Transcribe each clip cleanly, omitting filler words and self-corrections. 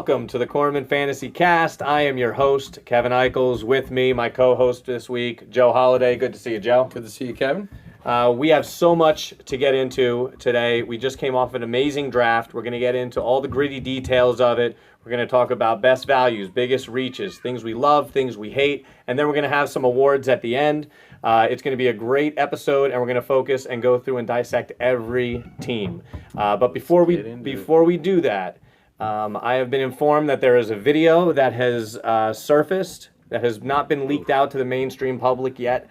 welcome to the Corman Fantasy Cast. I am your host, Kevin Eichels. With me, my co-host this week, Joe Holliday. Good to see you, Joe. Good to see you, Kevin. We have so much to get into today. We just came off an amazing draft. We're going to get into all the gritty details of it. We're going to talk about best values, biggest reaches, things we love, things we hate, and then we're going to have some awards at the end. It's going to be a great episode, and we're going to focus and go through and dissect every team. But before we do that, I have been informed that there is a video that has surfaced that has not been leaked out to the mainstream public yet.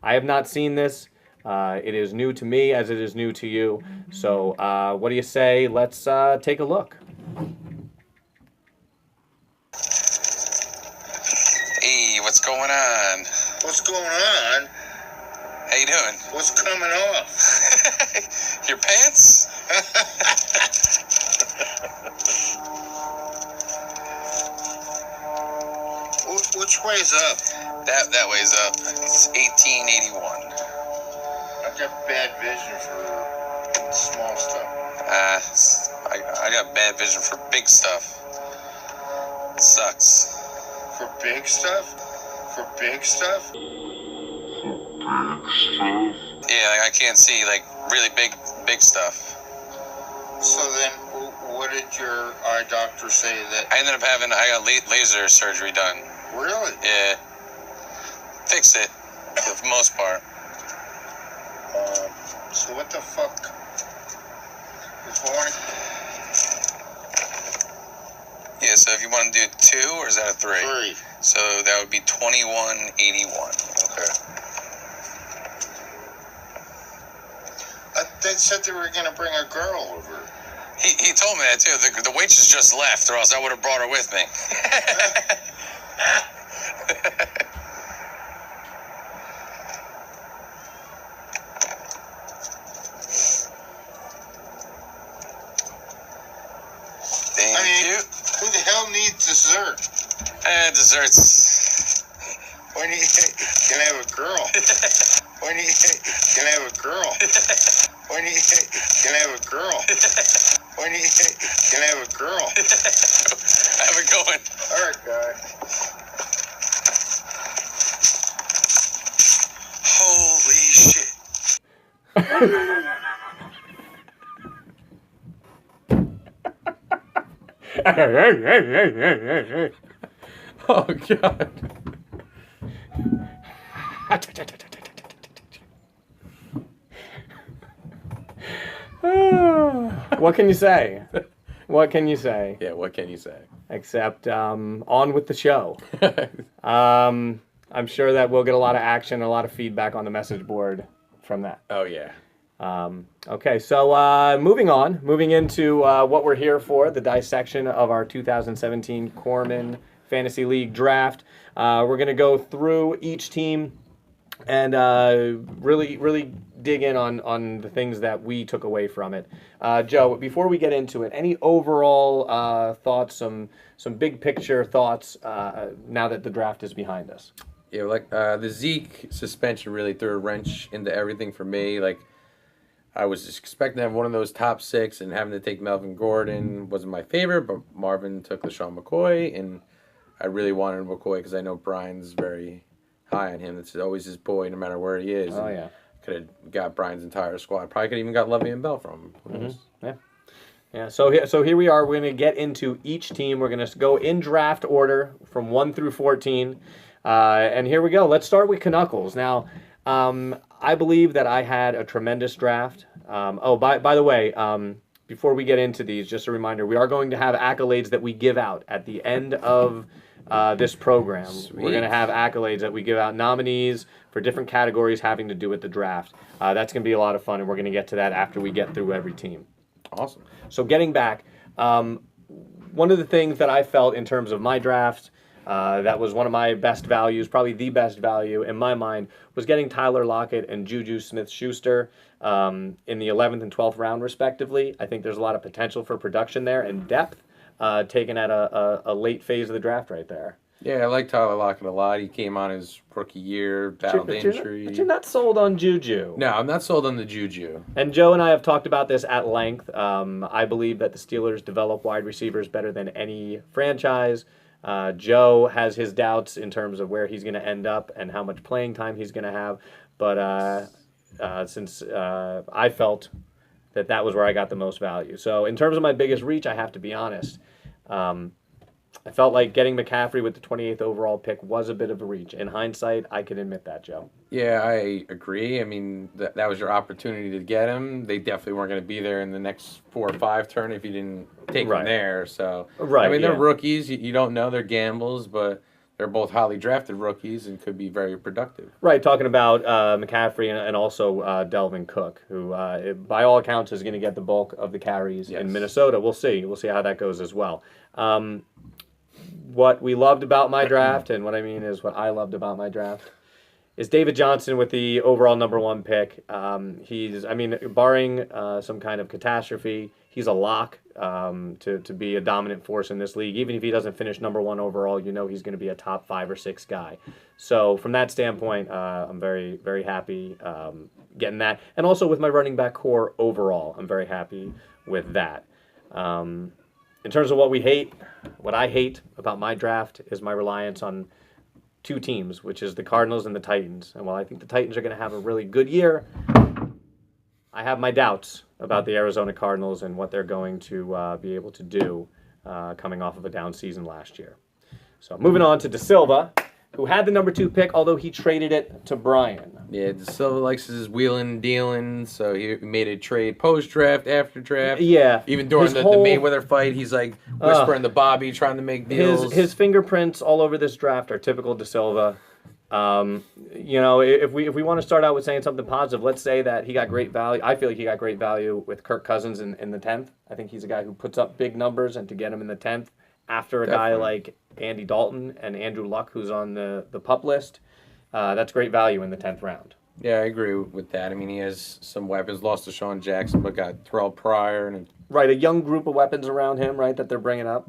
I have not seen this. It is new to me as it is new to you. So what do you say? Let's take a look. Hey, what's going on? What's going on? How you doing? What's coming off? Your pants? Which way's up? That way's up. It's 1881. I've got bad vision for small stuff. I got bad vision for big stuff. It sucks. For big stuff? For big stuff? Yeah, like I can't see like really big stuff. So then, what did your eye doctor say that? I got laser surgery done. Really? Yeah. Fixed it for the most part. So what the fuck? This morning? Yeah, so if you want to do 2, or is that a 3? 3. So that would be 2181. Okay. They said they were gonna bring a girl over. He told me that too. The waitress just left, or else I would have brought her with me. I mean, who the hell needs dessert? Desserts. When you can have a girl. When you can have a girl. When you can have a girl. When you can have a girl. Have it going. All right, guy. Holy shit. Oh, God. What can you say? What can you say? Yeah, what can you say? Except on with the show. I'm sure that we'll get a lot of action, a lot of feedback on the message board from that. Oh, yeah. Okay, so moving into what we're here for, the dissection of our 2017 Corman Fantasy League draft. We're going to go through each team and really dig in on the things that we took away from it. Joe, before we get into it, any overall thoughts, some big picture thoughts now that the draft is behind us? Yeah, like the Zeke suspension really threw a wrench into everything for me. Like, I was just expecting to have one of those top 6, and having to take Melvin Gordon wasn't my favorite, but Marvin took LaShawn McCoy, and I really wanted McCoy because I know Brian's very high on him. It's always his boy, no matter where he is. Oh, yeah. Could have got Brian's entire squad. Probably could have even got Le'Veon Bell from him. Mm-hmm. Yeah. Yeah, so here we are. We're going to get into each team. We're going to go in draft order from 1 through 14. And here we go. Let's start with Knuckles. Now, I believe that I had a tremendous draft. By the way, before we get into these, just a reminder, we are going to have accolades that we give out at the end of this program. Sweet. We're going to have accolades that we give out, nominees for different categories having to do with the draft. That's going to be a lot of fun, and we're going to get to that after we get through every team. Awesome. So getting back, one of the things that I felt in terms of my draft that was one of my best values, probably the best value in my mind, was getting Tyler Lockett and Juju Smith-Schuster in the 11th and 12th round, respectively. I think there's a lot of potential for production there and depth taken at a late phase of the draft right there. Yeah, I like Tyler Lockett a lot. He came on his rookie year, battled injury. But you're not sold on Juju. No, I'm not sold on the Juju. And Joe and I have talked about this at length. I believe that the Steelers develop wide receivers better than any franchise. Joe has his doubts in terms of where he's going to end up and how much playing time he's going to have. But since I felt that was where I got the most value. So in terms of my biggest reach, I have to be honest. I felt like getting McCaffrey with the 28th overall pick was a bit of a reach. In hindsight, I can admit that, Joe. Yeah, I agree. I mean, that was your opportunity to get him. They definitely weren't going to be there in the next 4 or 5 turn if you didn't take Right. him there. So, Right, I mean, they're yeah. rookies. You don't know. They're gambles, but they're both highly drafted rookies and could be very productive. Right, talking about McCaffrey and also Delvin Cook, who by all accounts is going to get the bulk of the carries Yes. in Minnesota. We'll see. We'll see how that goes as well. What we loved about my draft, and what I mean is what I loved about my draft, is David Johnson with the overall #1 pick. Barring some kind of catastrophe, he's a lock to be a dominant force in this league. Even if he doesn't finish #1 overall, you know he's going to be a top 5 or 6 guy. So from that standpoint, I'm very, very happy getting that. And also with my running back core overall, I'm very happy with that. In terms of what I hate about my draft is my reliance on 2 teams, which is the Cardinals and the Titans. And while I think the Titans are going to have a really good year, I have my doubts about the Arizona Cardinals and what they're going to be able to do coming off of a down season last year. So moving on to De Silva, who had the #2 pick, although he traded it to Brian. Yeah, De Silva likes his wheeling and dealing, so he made a trade post-draft, after draft. Yeah. Even during the Mayweather fight, he's like whispering to Bobby, trying to make deals. His fingerprints all over this draft are typical De Silva. If we want to start out with saying something positive, let's say that he got great value. I feel like he got great value with Kirk Cousins in the 10th. I think he's a guy who puts up big numbers, and to get him in the 10th after a guy like Andy Dalton and Andrew Luck, who's on the PUP list, that's great value in the 10th round. Yeah, I agree with that. I mean, he has some weapons. Lost to Sean Jackson, but got Terrell Pryor. Right, a young group of weapons around him, right, that they're bringing up.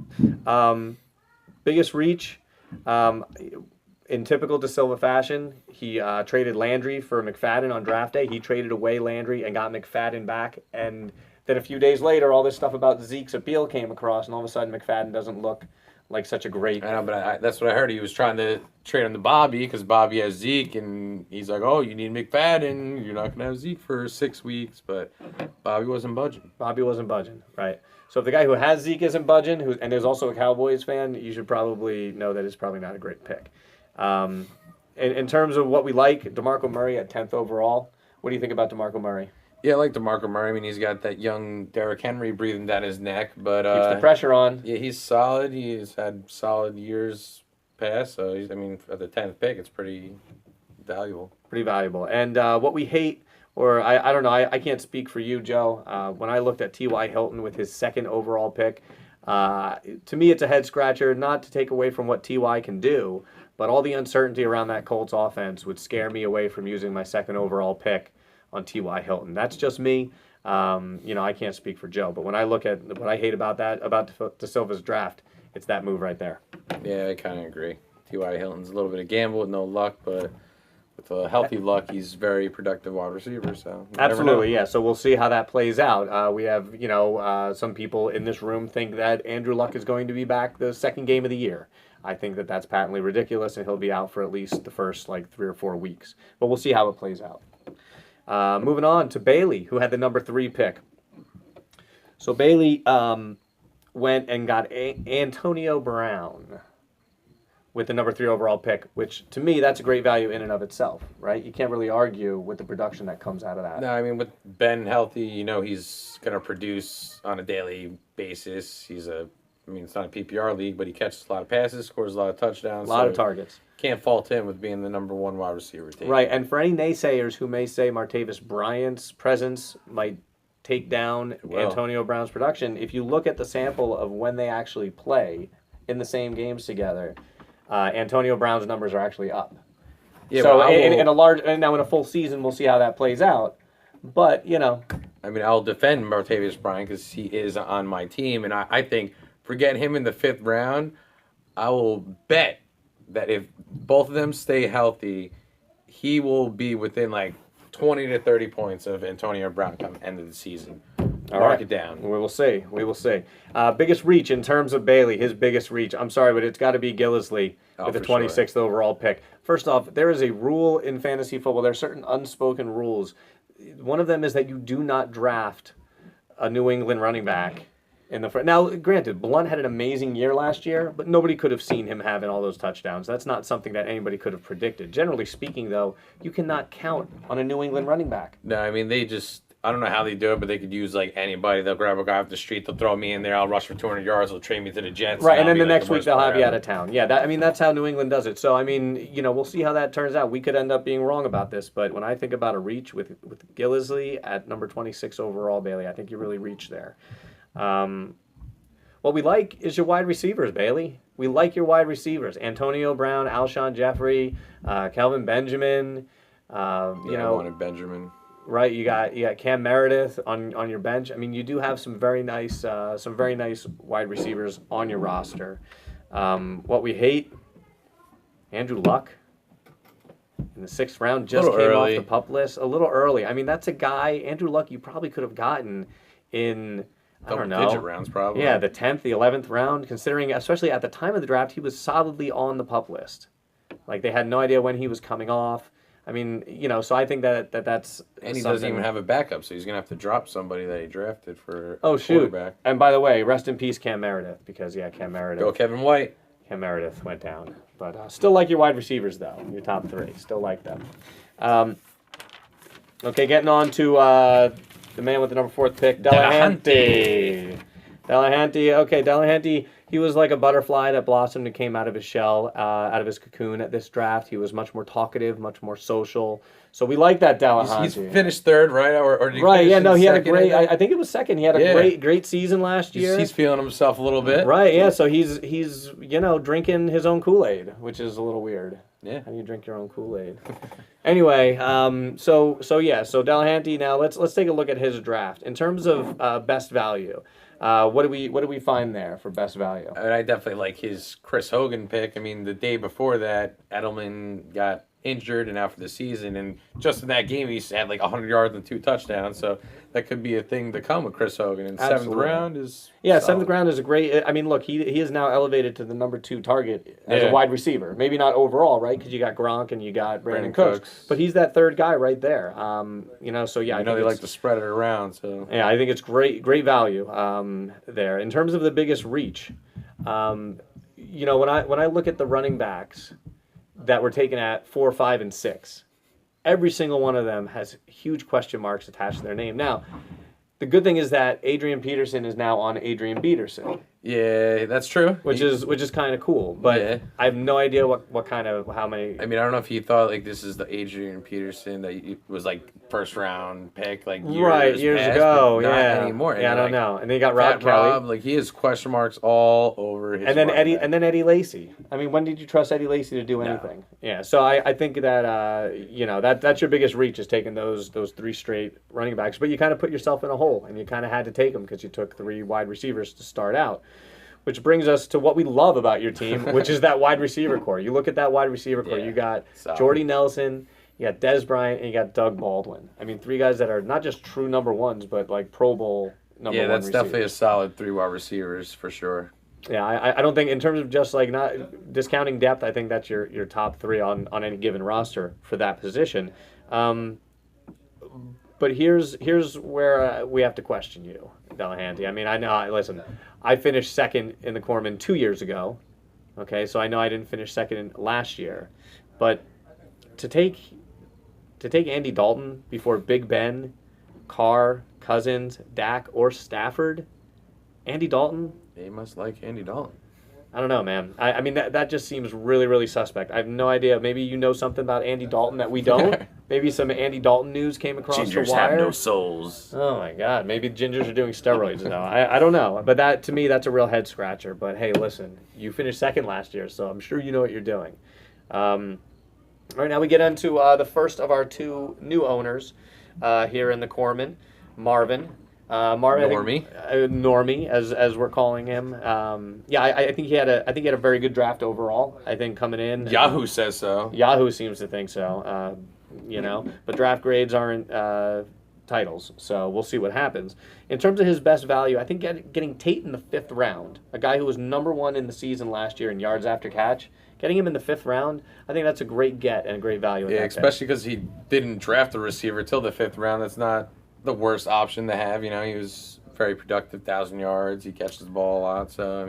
Biggest reach, in typical De Silva fashion, he traded Landry for McFadden on draft day. He traded away Landry and got McFadden back. And then a few days later, all this stuff about Zeke's appeal came across, and all of a sudden McFadden doesn't look like such a great... I know, but that's what I heard. He was trying to trade him to Bobby because Bobby has Zeke, and he's like, oh, you need McFadden. You're not going to have Zeke for 6 weeks. But Bobby wasn't budging. Bobby wasn't budging, right. So if the guy who has Zeke isn't budging, and is also a Cowboys fan, you should probably know that it's probably not a great pick. In terms of what we like, DeMarco Murray at 10th overall. What do you think about DeMarco Murray? Yeah, I like DeMarco Murray. I mean, he's got that young Derrick Henry breathing down his neck, but Keeps the pressure on. Yeah, he's solid. He's had solid years past. So at the 10th pick, it's pretty valuable. Pretty valuable. And what we hate, or I don't know, I can't speak for you, Joe. When I looked at T.Y. Hilton with his 2nd overall pick, to me it's a head scratcher. Not to take away from what T.Y. can do, but all the uncertainty around that Colts offense would scare me away from using my 2nd overall pick on T.Y. Hilton. That's just me. I can't speak for Joe, but when I look at what I hate about De Silva's draft, it's that move right there. Yeah, I kind of agree. T.Y. Hilton's a little bit of gamble with no luck, but with a healthy luck, he's very productive wide receiver. So absolutely, yeah. So we'll see how that plays out. We have, some people in this room think that Andrew Luck is going to be back the 2nd game of the year. I think that that's patently ridiculous, and he'll be out for at least the first 3 or 4 weeks. But we'll see how it plays out. Moving on to Bailey, who had the #3 pick. So Bailey went and got Antonio Brown with the #3 overall pick, which to me, that's a great value in and of itself, right? You can't really argue with the production that comes out of that. No, I mean, with Ben healthy, he's going to produce on a daily basis. It's not a PPR league, but he catches a lot of passes, scores a lot of touchdowns. A lot of targets. Can't fault him with being the #1 wide receiver team. Right, and for any naysayers who may say Martavis Bryant's presence might take down Antonio Brown's production, if you look at the sample of when they actually play in the same games together, Antonio Brown's numbers are actually up. Yeah, so in a full season, we'll see how that plays out. But, I'll defend Martavis Bryant because he is on my team, and I think for getting him in the 5th round, I will bet that if both of them stay healthy, he will be within like 20 to 30 points of Antonio Brown come end of the season. Mark it down. We will see. We will see. Biggest reach in terms of Bailey, his biggest reach. I'm sorry, but it's got to be Gillisley with the 26th overall pick. First off, there is a rule in fantasy football. There are certain unspoken rules. One of them is that you do not draft a New England running back in the front. Now, granted, Blunt had an amazing year last year, but nobody could have seen him having all those touchdowns. That's not something that anybody could have predicted. Generally speaking, though, you cannot count on a New England running back. No, I mean, I don't know how they do it, but they could use like anybody. They'll grab a guy off the street, they'll throw me in there, I'll rush for 200 yards, they'll trade me to the Jets. Right, and then the next week they'll have you out of town. Yeah, that's how New England does it. So, I mean, we'll see how that turns out. We could end up being wrong about this, but when I think about a reach with Gillisley at number 26 overall, Bailey, I think you really reach there. What we like is your wide receivers, Bailey. We like your wide receivers. Antonio Brown, Alshon Jeffrey, Kelvin Benjamin. I wanted Benjamin. Right, you got Cam Meredith on your bench. I mean, you do have some very nice wide receivers on your roster. What we hate, Andrew Luck in the 6th round just came early. off the PUP list a little early. I mean, that's a guy, Andrew Luck, you probably could have gotten in Double-digit rounds, probably. Yeah, the 10th, the 11th round. Considering, especially at the time of the draft, he was solidly on the PUP list. Like they had no idea when he was coming off. I mean, so I think that's and he something. doesn't even have a backup, so he's gonna have to drop somebody that he drafted for. Oh shoot! Quarterback. And by the way, rest in peace, Cam Meredith, because Cam Meredith. Go Kevin White. Cam Meredith went down, but still like your wide receivers though. Your top 3, still like them. Okay, getting on to the man with the number 4th pick, Delahanty. Okay, Delahanty. He was like a butterfly that blossomed and came out of his shell, out of his cocoon at this draft. He was much more talkative, much more social. So we like that Delahanty. He's finished 3rd, right? Or did he right, finish yeah, no, he had a second, great, I think it was 2nd. He had a great season last year. He's feeling himself a little bit. Right, yeah, so he's drinking his own Kool-Aid, which is a little weird. Yeah. How do you drink your own Kool-Aid? Anyway, so Delahanty, now let's take a look at his draft. In terms of best value, what do we find there for best value? I definitely like his Chris Hogan pick. I mean, the day before that, Edelman got injured and out for the season, and just in that game, he had like 100 yards and 2 touchdowns. So that could be a thing to come with Chris Hogan. And 7th round is solid. 7th round is a great. I mean, look, he is now elevated to the number 2 target as a wide receiver. Maybe not overall, right? Because you got Gronk and you got Brandon Cooks, but he's that 3rd guy right there. So yeah, I know they like to spread it around. So yeah, I think it's great value there. In terms of the biggest reach, when I look at the running backs that were taken at 4, 5, and 6, every single one of them has huge question marks attached to their name. Now, the good thing is that Adrian Peterson is now on Adrian Peterson. Yeah, that's true. Which is kind of cool, but I have no idea how many. I mean, I don't know if you thought like this is the Adrian Peterson that was like 1st round pick like years past, ago. But not Yeah, anymore. Yeah, I don't know. And then you got Rob Kelly. Like he has question marks all over his. And then Eddie Lacy. I mean, when did you trust Eddie Lacy to do anything? No. Yeah, so I think that that's your biggest reach is taking those 3 straight running backs, but you kind of put yourself in a hole, and you kind of had to take them because you took 3 wide receivers to start out. Which brings us to what we love about your team, which is that wide receiver core. You look at that wide receiver core. You got Jordy Nelson, you got Dez Bryant, and you got Doug Baldwin. I mean, 3 guys that are not just true number 1s, but like Pro Bowl number 1 Yeah, that's receivers. definitely a solid 3 wide receivers for sure. Yeah, I don't think in terms of just like not discounting depth, I think that's your top 3 on any given roster for that position. But here's where we have to question you, Delahanty. I mean, listen, I finished 2nd in the Corman 2 years ago. Okay, so I know I didn't finish 2nd last year, but to take Andy Dalton before Big Ben, Carr, Cousins, Dak, or Stafford, Andy Dalton. They must like Andy Dalton. I don't know, man. I mean, that just seems really, really suspect. I have no idea. Maybe you know something about Andy Dalton that we don't. Maybe some Andy Dalton news came across the wire. Gingers have no souls. Oh, my God. Maybe gingers are doing steroids now. I don't know. But to me, that's a real head-scratcher. But, hey, listen, you finished 2nd last year, so I'm sure you know what you're doing. All right, now we get into the first of our 2 new owners here in the Corman, Marvin. Normie. Normie, as we're calling him. I think he had a very good draft overall. I think coming in, Yahoo says so. Yahoo seems to think so. But draft grades aren't titles, so we'll see what happens. In terms of his best value, I think getting Tate in the 5th round, a guy who was number 1 in the season last year in yards after catch, getting him in the 5th round, I think that's a great get and a great value. Yeah, especially because he didn't draft a receiver till the 5th round. That's not the worst option to have. He was very productive, 1,000 yards. He catches the ball a lot. So,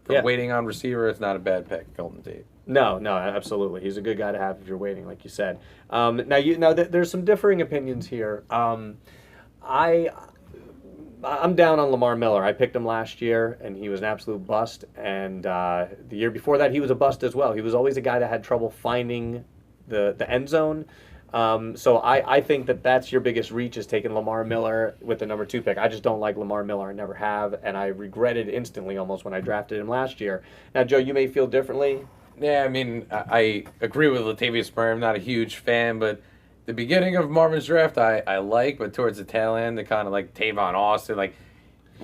for waiting on receiver, it's not a bad pick, Golden Tate. No, absolutely. He's a good guy to have if you're waiting, like you said. There's some differing opinions here. I'm down on Lamar Miller. I picked him last year, and he was an absolute bust. And the year before that, he was a bust as well. He was always a guy that had trouble finding the end zone. So I think that's your biggest reach, is taking Lamar Miller with the number 2 pick. I just don't like Lamar Miller. I never have, and I regretted instantly almost when I drafted him last year. Now, Joe, you may feel differently. Yeah, I agree with Latavius Murray. I'm not a huge fan, but the beginning of Marvin's draft I like, but towards the tail end, the kind of like Tavon Austin,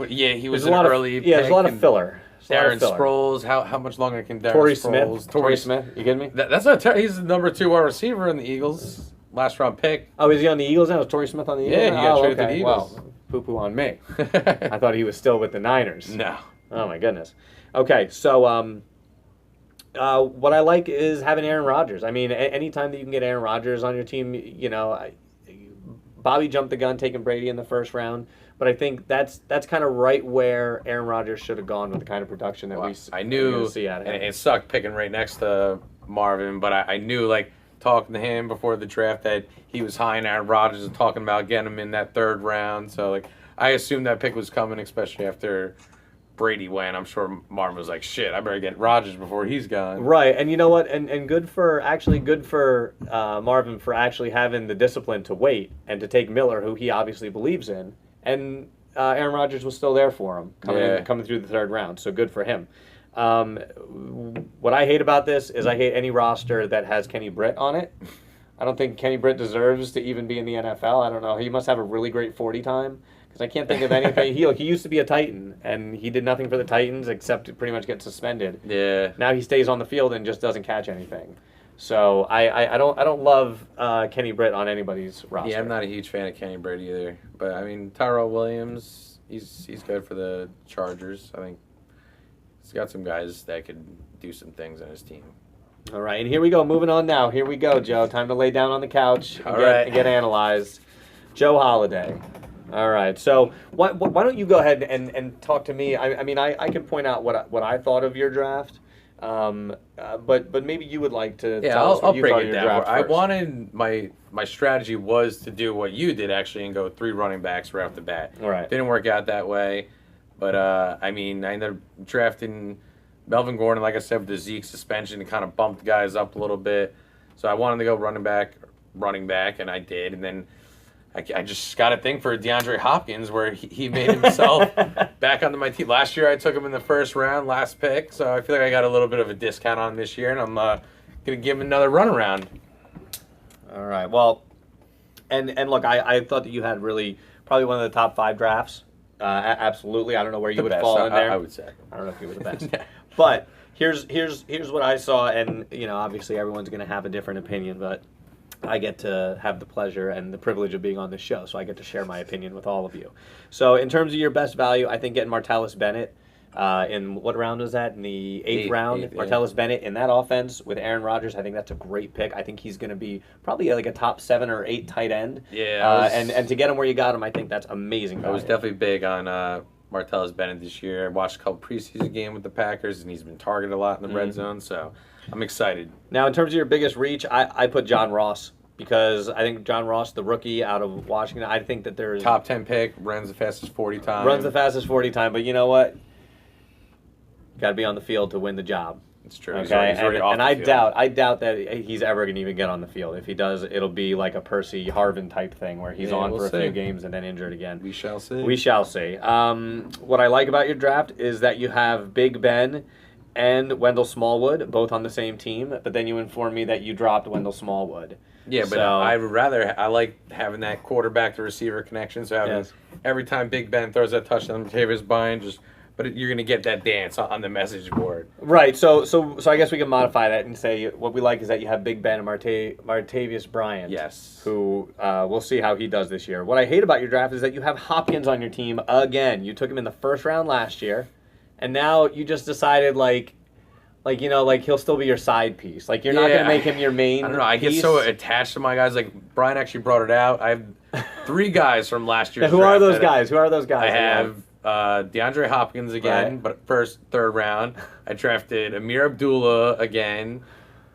he was an early pick. There's a lot of filler. Darren Sproles, how much longer can Darren Sproles? Torrey Smith, you kidding me? That's not he's the number 2 wide receiver in the Eagles, last round pick. Oh, is he on the Eagles now? Is Torrey Smith on the Eagles? Yeah, he got traded to the Eagles. Well, poo-poo on me. I thought he was still with the Niners. No. Oh my goodness. Okay, so what I like is having Aaron Rodgers. Anytime that you can get Aaron Rodgers on your team, Bobby jumped the gun taking Brady in the 1st round, but I think that's kind of right where Aaron Rodgers should have gone with the kind of production that we see out of him. And it sucked picking right next to Marvin, but I knew, talking to him before the draft, that he was high in Aaron Rodgers and talking about getting him in that 3rd round. So, I assumed that pick was coming, especially after Brady went. I'm sure Marvin was like, shit, I better get Rodgers before he's gone. Right, and you know what? And good for Marvin for actually having the discipline to wait and to take Miller, who he obviously believes in. And Aaron Rodgers was still there for him coming through the 3rd round. So good for him. What I hate about this is I hate any roster that has Kenny Britt on it. I don't think Kenny Britt deserves to even be in the NFL. I don't know. He must have a really great 40 time. I can't think of anything. He used to be a Titan, and he did nothing for the Titans except to pretty much get suspended. Yeah. Now he stays on the field and just doesn't catch anything. So I don't love Kenny Britt on anybody's roster. Yeah, I'm not a huge fan of Kenny Britt either. But Tyrell Williams, he's good for the Chargers. I think he's got some guys that could do some things on his team. All right, and here we go. Moving on now. Here we go, Joe. Time to lay down on the couch and get analyzed. Joe Holiday. All right, so why don't you go ahead and talk to me? I can point out what I thought of your draft, but maybe you would like to tell us what you thought of your draft first. I wanted my strategy was to do what you did actually and go 3 running backs right off the bat. All right. Didn't work out that way, but I ended up drafting Melvin Gordon, like I said, with the Zeke suspension, it kind of bumped guys up a little bit. So I wanted to go running back, and I did, and then I just got a thing for DeAndre Hopkins where he made himself back onto my team. Last year I took him in the 1st round, last pick, so I feel like I got a little bit of a discount on him this year, and I'm going to give him another runaround. All right, well, and look, I thought that you had probably one of the top 5 drafts. Absolutely, I don't know where you would fall in there. I would say. I don't know if you were the best. But here's what I saw, and obviously everyone's going to have a different opinion, but I get to have the pleasure and the privilege of being on this show, so I get to share my opinion with all of you. So in terms of your best value, I think getting Martellus Bennett in what round was that? In the 8th round? Martellus Bennett in that offense with Aaron Rodgers, I think that's a great pick. I think he's going to be probably like a top 7 or 8 tight end. Yeah. And to get him where you got him, I think that's amazing. I was definitely big on Martellus Bennett this year. I watched a couple preseason games with the Packers, and he's been targeted a lot in the red zone, so I'm excited. Now, in terms of your biggest reach, I put John Ross, because I think John Ross, the rookie out of Washington, I think that there's... Top 10 pick, runs the fastest 40 time. Runs the fastest 40 time, but you know what? Got to be on the field to win the job. It's true. Okay, he's already off and the field. I doubt that he's ever going to even get on the field. If he does, it'll be like a Percy Harvin type thing where he's on for a few games and then injured again. We shall see. We shall see. What I like about your draft is that you have Big Ben and Wendell Smallwood both on the same team, but then you inform me that you dropped Wendell Smallwood. Yeah, but I like having that quarterback to receiver connection. So having every time Big Ben throws that touchdown, Martavis Bryant but you're gonna get that dance on the message board. Right. So I guess we can modify that and say what we like is that you have Big Ben and Martavius Bryant. Yes. Who we'll see how he does this year. What I hate about your draft is that you have Hopkins on your team again. You took him in the first round last year, and now you just decided like he'll still be your side piece. Like you're not gonna make him your main. I don't know. I get piece. so attached to my guys. Like Brian actually brought it out. I have 3 guys from last year's. Who draft are those guys? Who are those guys? I have DeAndre Hopkins again, Right. but first, 3rd round. I drafted Amir Abdullah again,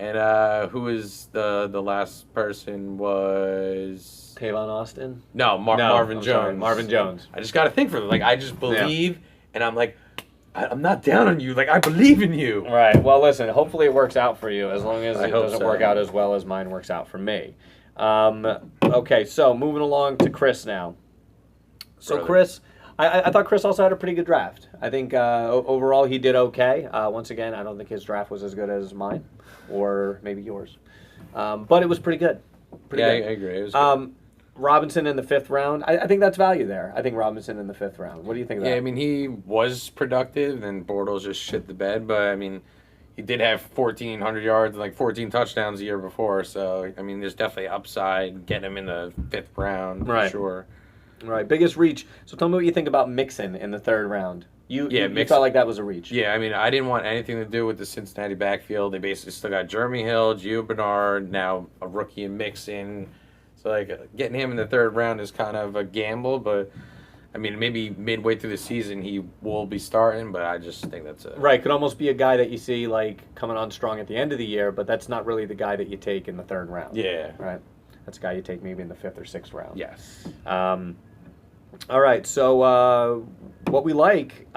and who was the last person was Tavon Austin. no, Marvin I'm Jones. sorry, Marvin Jones. I just got to think for them. Like I just believe, and I'm like, I'm not down on you. Like I believe in you. Right. Well, listen. Hopefully, it works out for you. As long as I it hope doesn't so. work out as well as mine works out for me. Okay. So moving along to Chris now. So Brother. Chris, I thought Chris also had a pretty good draft. I think overall he did okay. Once again, I don't think his draft was as good as mine, or maybe yours, but it was pretty good. Pretty Yeah, good. I agree. It was good. Robinson in the 5th round. I think that's value there. I think Robinson in the 5th round. What do you think of that? Yeah, I mean, he was productive, and Bortles just shit the bed. But, I mean, he did have 1,400 yards and, 14 touchdowns the year before. So, I mean, there's definitely upside getting him in the 5th round for Right. sure. Right, biggest reach. So tell me what you think about Mixon in the 3rd round. You Mixon. felt like that was a reach. Yeah, I mean, I didn't want anything to do with the Cincinnati backfield. They basically still got Jeremy Hill, Gio Bernard, now a rookie in Mixon. So, getting him in the 3rd round is kind of a gamble, but, I mean, maybe midway through the season he will be starting, but I just think that's a... Right, could almost be a guy that you see, coming on strong at the end of the year, but that's not really the guy that you take in the 3rd round. Yeah. Right. That's a guy you take maybe in the 5th or 6th round. Yes. All right, so what we like,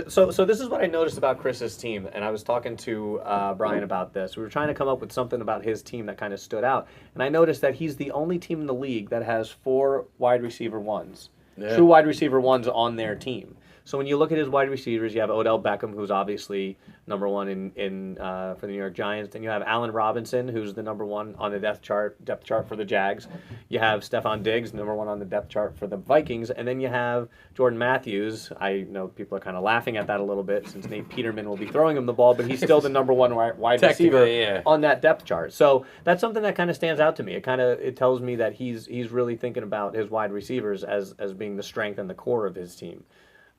so this is what I noticed about Chris's team, and I was talking to Brian about this. We were trying to come up with something about his team that kind of stood out, and I noticed that he's the only team in the league that has 4 wide receiver ones, true wide receiver ones on their team. So when you look at his wide receivers, you have Odell Beckham, who's obviously number 1 in for the New York Giants. Then you have Allen Robinson, who's the number 1 on the depth chart for the Jags. You have Stephon Diggs, number 1 on the depth chart for the Vikings. And then you have Jordan Matthews. I know people are kind of laughing at that a little bit since Nate Peterman will be throwing him the ball, but he's still the number 1 wide receiver on that depth chart. So that's something that kind of stands out to me. It tells me that he's really thinking about his wide receivers as being the strength and the core of his team.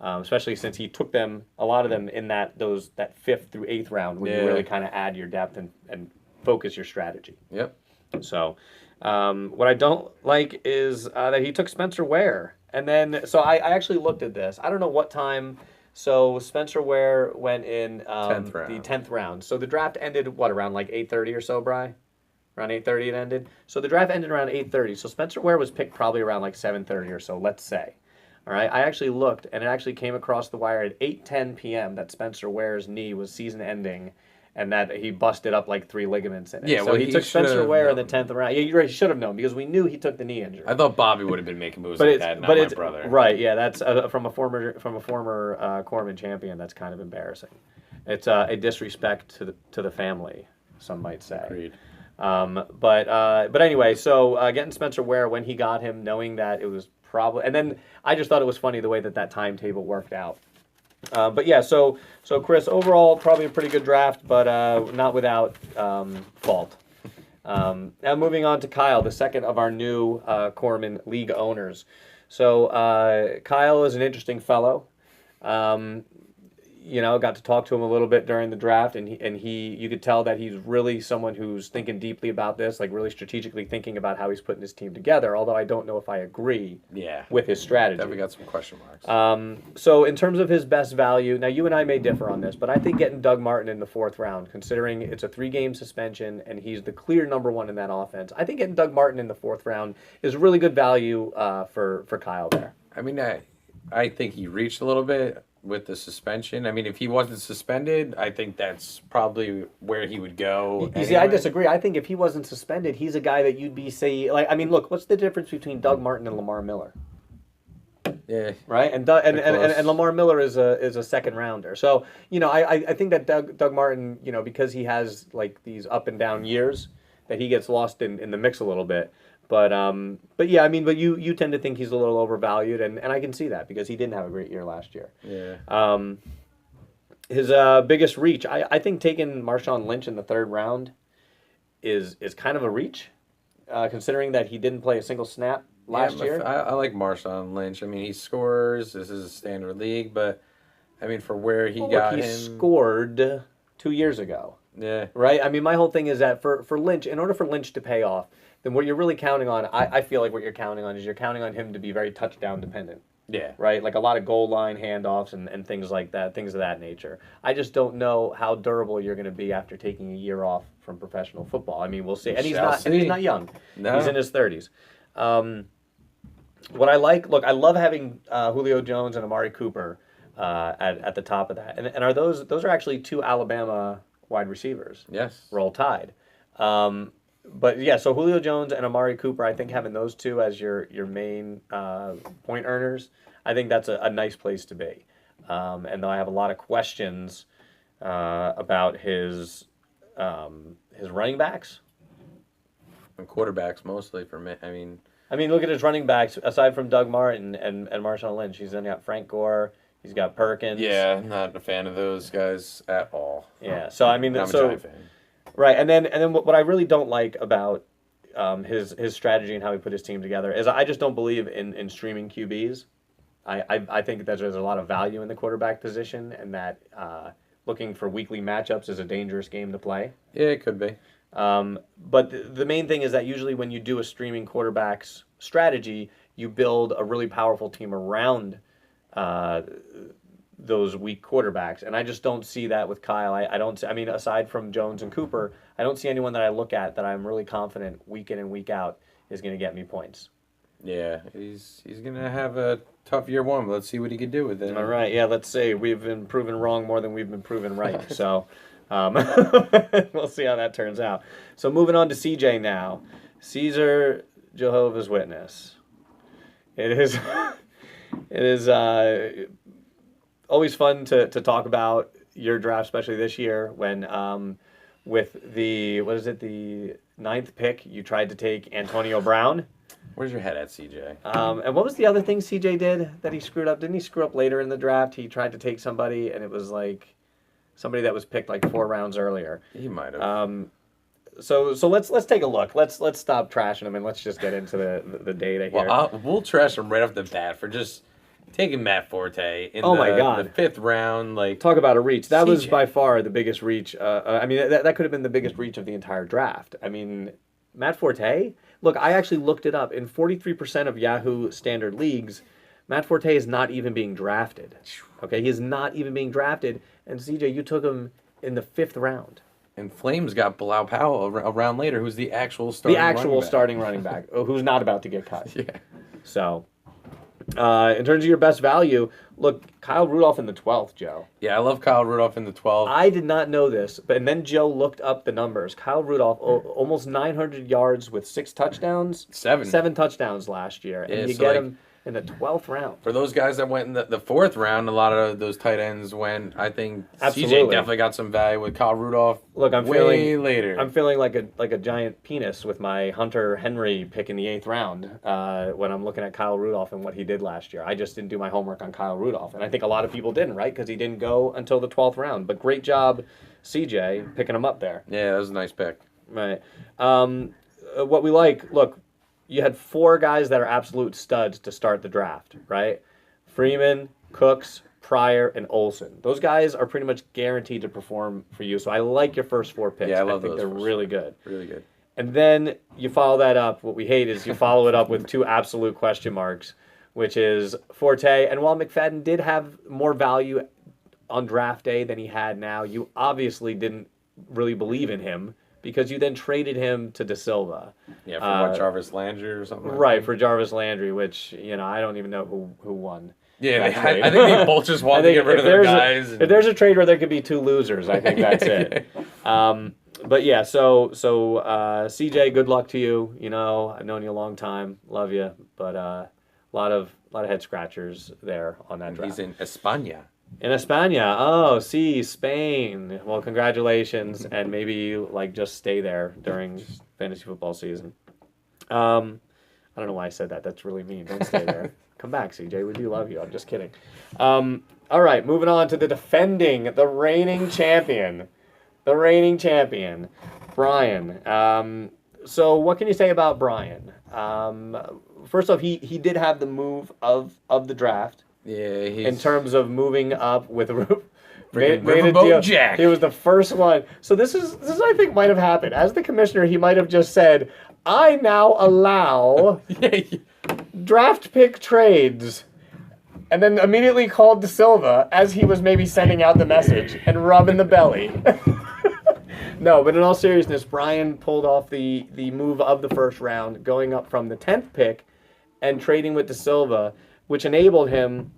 Especially since he took a lot of them in that 5th through 8th round, where you really kind of add your depth and focus your strategy. Yep. So, what I don't like is that he took Spencer Ware, and then I actually looked at this. I don't know what time. So Spencer Ware went in 10th round. the 10th round. So the draft ended around 8:30 or so, Bri? Around 8:30 it ended. So the draft ended around 8:30. So Spencer Ware was picked probably around 7:30 or so, let's say. All right, I actually looked, and it actually came across the wire at 8:10 p.m. that Spencer Ware's knee was season-ending, and that he busted up 3 ligaments in it. Yeah, so well, he he took Spencer Ware in the known. 10th round. Yeah, you're right. He should have known because we knew he took the knee injury. I thought Bobby would have been making moves but like that, not my brother. Right? Yeah, that's from a former Corman champion. That's kind of embarrassing. It's a disrespect to the family, some might say. Agreed. But anyway, so getting Spencer Ware when he got him, knowing that it was probably, and then I just thought it was funny the way that timetable worked out. But yeah, so Chris, overall probably a pretty good draft, but not without fault. Now moving on to Kyle, the second of our new Corman League owners. So Kyle is an interesting fellow. Got to talk to him a little bit during the draft, and you could tell that he's really someone who's thinking deeply about this, really strategically thinking about how he's putting his team together, although I don't know if I agree with his strategy. Definitely got some question marks. So in terms of his best value, now you and I may differ on this, but I think getting Doug Martin in the 4th round, considering it's a 3-game suspension and he's the clear number 1 in that offense, I think getting Doug Martin in the 4th round is really good value for Kyle there. I mean, I think he reached a little bit with the suspension. I mean, if he wasn't suspended, I think that's probably where he would go. You see, I disagree. I think if he wasn't suspended, he's a guy that you'd be look, what's the difference between Doug Martin and Lamar Miller? Yeah. Right? And Lamar Miller is a 2nd rounder. So, I think that Doug Martin, because he has these up and down years, that he gets lost in the mix a little bit. But yeah, I mean, but you tend to think he's a little overvalued, and I can see that because he didn't have a great year last year. Yeah. His biggest reach, I think taking Marshawn Lynch in the third round is kind of a reach, considering that he didn't play a single snap last year. I like Marshawn Lynch. I mean, he scores. This is a standard league, but I mean, for where he got he him, scored 2 years ago. yeah, Right? I mean, my whole thing is that for Lynch, in order for Lynch to pay off, then what you're really counting on, I feel like what you're counting on is you're counting on him to be very touchdown dependent. yeah. Right? Like a lot of goal line handoffs and things like that, things of that nature. I just don't know how durable you're going to be after taking a year off from professional football. I mean, we'll see. And he's not young. No. He's in his 30s. What I like, look, I love having Julio Jones and Amari Cooper at the top of that. And are those are actually 2 Alabama wide receivers. Yes. Roll Tide. But yeah, so Julio Jones and Amari Cooper, I think having those two as your main point earners, I think that's a nice place to be. And though I have a lot of questions about his running backs. And quarterbacks mostly for me. I mean, Look at his running backs. Aside from Doug Martin and Marshawn Lynch, he's then got Frank Gore. He's got Perkins. yeah, I'm not a fan of those guys at all. Yeah. So I mean, I'm a Giant fan. right, and then what I really don't like about his strategy and how he put his team together is I just don't believe in streaming QBs. I think that there's a lot of value in the quarterback position, and that looking for weekly matchups is a dangerous game to play. Yeah, it could be. But the main thing is that usually when you do a streaming quarterbacks strategy, you build a really powerful team around those weak quarterbacks, and I just don't see that with Kyle. I don't. I mean, aside from Jones and Cooper, I don't see anyone that I look at that I'm really confident week in and week out is going to get me points. Yeah, he's gonna have a tough year one. But let's see what he can do with it. All right, yeah. Let's see. We've been proven wrong more than we've been proven right. So we'll see how that turns out. So moving on to CJ now, Caesar Jehovah's Witness. It is. It is always fun to talk about your draft, especially this year when with the, the 9th pick, you tried to take Antonio Brown. Where's your head at, CJ? And what was the other thing CJ did that he screwed up? Didn't he screw up later in the draft? He tried to take somebody, and it was like somebody that was picked like 4 rounds earlier. He might have. So let's take a look. Let's stop trashing him and let's just get into the data here. Well, we'll trash him right off the bat for just taking Matt Forte in my God. the 5th round. Like, talk about a reach. That was CJ. by far the biggest reach. I mean, that could have been the biggest reach of the entire draft. I mean, Matt Forte. Look, I actually looked it up. In 43% of Yahoo standard leagues, Matt Forte is not even being drafted. Okay, he is not even being drafted. And CJ, you took him in the 5th round. And Flames got Bilal Powell a round later, who's the actual starting running back, who's not about to get cut. Yeah. So, in terms of your best value, look, Kyle Rudolph in the 12th, Joe. Yeah, I love Kyle Rudolph in the 12th. I did not know this, and then Joe looked up the numbers. Kyle Rudolph, almost 900 yards with 6 touchdowns. 7 touchdowns last year, and you get him in the 12th round. For those guys that went in the 4th round, a lot of those tight ends went. I think Absolutely. CJ definitely got some value with Kyle Rudolph. Look, I'm later. I'm feeling like a giant penis with my Hunter Henry pick in the 8th round when I'm looking at Kyle Rudolph and what he did last year. I just didn't do my homework on Kyle Rudolph, and I think a lot of people didn't, right? Because he didn't go until the 12th round. But great job, CJ, picking him up there. Yeah, that was a nice pick. Right. What we like, look, you had 4 guys that are absolute studs to start the draft, right? Freeman, Cooks, Pryor, and Olsen. Those guys are pretty much guaranteed to perform for you. So I like your first 4 picks. Yeah, I love think those they're first really good. Really good. And then you follow that up. What we hate is you follow it up with 2 absolute question marks, which is Forte. And while McFadden did have more value on draft day than he had now, you obviously didn't really believe in him because you then traded him to Da Silva. Yeah, for Jarvis Landry or something. Right, for Jarvis Landry, which, I don't even know who won. Yeah, I think they both just wanted to get rid of their guys. If there's a trade where there could be 2 losers, I think that's it. But yeah, so CJ, good luck to you. I've known you a long time, love you, but a lot of head scratchers there on that draft. He's in España. In España, oh, sí, Spain. Well, congratulations, and maybe just stay there during fantasy football season. I don't know why I said that. That's really mean. Don't stay there. Come back, CJ. We do love you. I'm just kidding. All right, moving on to the reigning champion. The reigning champion, Brian. So what can you say about Brian? First off, he did have the move of the draft. Yeah, in terms of moving up with Freaking made a Riverboat deal. Jack. He was the first one. So this is I think might have happened. As the commissioner, he might have just said, "I now allow draft pick trades," and then immediately called De Silva as he was maybe sending out the message and rubbing the belly. No, but in all seriousness, Brian pulled off the move of the first round, going up from the 10th pick and trading with De Silva, which enabled him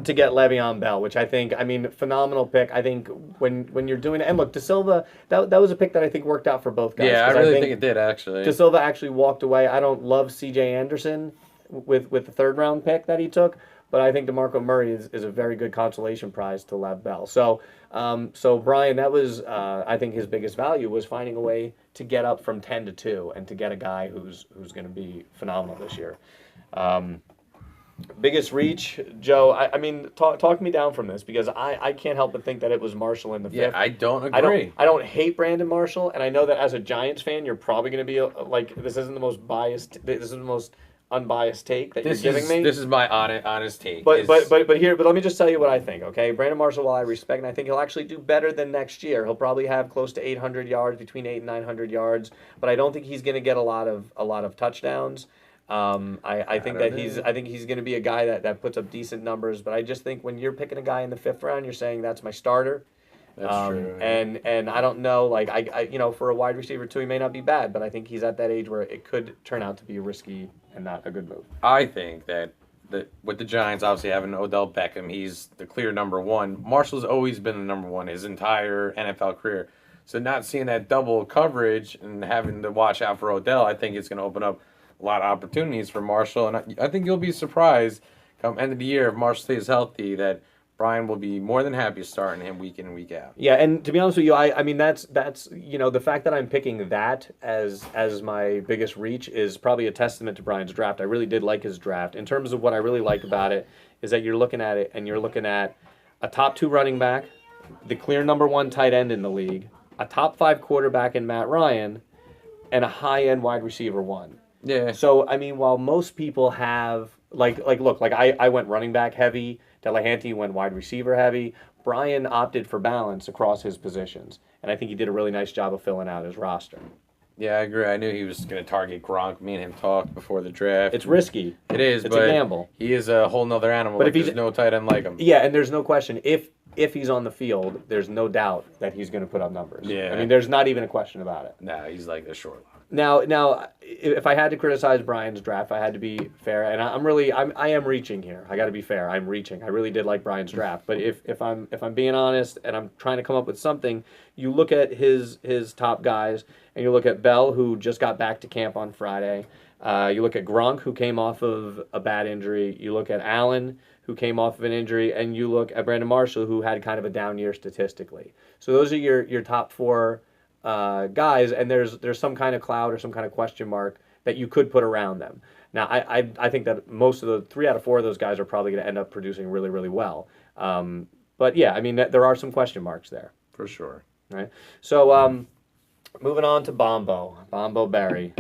to get Le'Veon Bell, which I think, phenomenal pick. I think when you're doing it, and look, De Silva, that was a pick that I think worked out for both guys. Yeah, I really think it did, actually. De Silva actually walked away. I don't love CJ Anderson with the third round pick that he took, but I think DeMarco Murray is a very good consolation prize to Lev Bell. So Brian, that was, I think his biggest value was finding a way to get up from 10 to 2 and to get a guy who's going to be phenomenal this year. Biggest reach, Joe. Talk me down from this, because I can't help but think that it was Marshall in the 5th. Yeah, I don't agree. I don't hate Brandon Marshall, and I know that as a Giants fan, you're probably going to be like, this isn't the most biased. This is the most unbiased take that you're giving me. This is my honest take. But let me just tell you what I think. Okay, Brandon Marshall, while I respect, and I think he'll actually do better than next year. He'll probably have close to 800 yards, between 800 and 900 yards. But I don't think he's going to get a lot of touchdowns. I think he's going to be a guy that puts up decent numbers. But I just think when you're picking a guy in the 5th round, you're saying that's my starter. That's true. And I don't know, like I for a wide receiver too, he may not be bad, but I think he's at that age where it could turn out to be risky and not a good move. I think that with the Giants obviously having Odell Beckham, he's the clear number one. Marshall's always been the number one his entire NFL career. So not seeing that double coverage and having to watch out for Odell, I think it's going to open up a lot of opportunities for Marshall. And I think you'll be surprised come end of the year if Marshall stays healthy that Brian will be more than happy starting him week in and week out. Yeah, and to be honest with you, I mean that's the fact that I'm picking that as my biggest reach is probably a testament to Brian's draft. I really did like his draft. In terms of what I really like about it is that you're looking at it and you're looking at a top 2 running back, the clear number 1 tight end in the league, a top 5 quarterback in Matt Ryan, and a high end wide receiver 1. Yeah. So I mean, while most people have I went running back heavy. Delahanty went wide receiver heavy. Brian opted for balance across his positions, and I think he did a really nice job of filling out his roster. Yeah, I agree. I knew he was going to target Gronk. Me and him talked before the draft. It's risky. It is, it's but a gamble. He is a whole nother animal. But if there's no tight end like him. Yeah, and there's no question. If he's on the field, there's no doubt that he's going to put up numbers. Yeah. I mean, there's not even a question about it. Nah, he's like a short. Now, if I had to criticize Brian's draft, I had to be fair, and I am reaching here. I got to be fair. I'm reaching. I really did like Brian's draft, but if I'm being honest and I'm trying to come up with something, you look at his top guys, and you look at Bell, who just got back to camp on Friday. You look at Gronk, who came off of a bad injury. You look at Allen, who came off of an injury, and you look at Brandon Marshall, who had kind of a down year statistically. So those are your top 4 guys, and there's some kind of cloud or some kind of question mark that you could put around them. Now, I think that most of the 3 out of 4 of those guys are probably going to end up producing really, really well. But yeah, I mean, there are some question marks there. For sure. Right. So, moving on to Bombo Berry.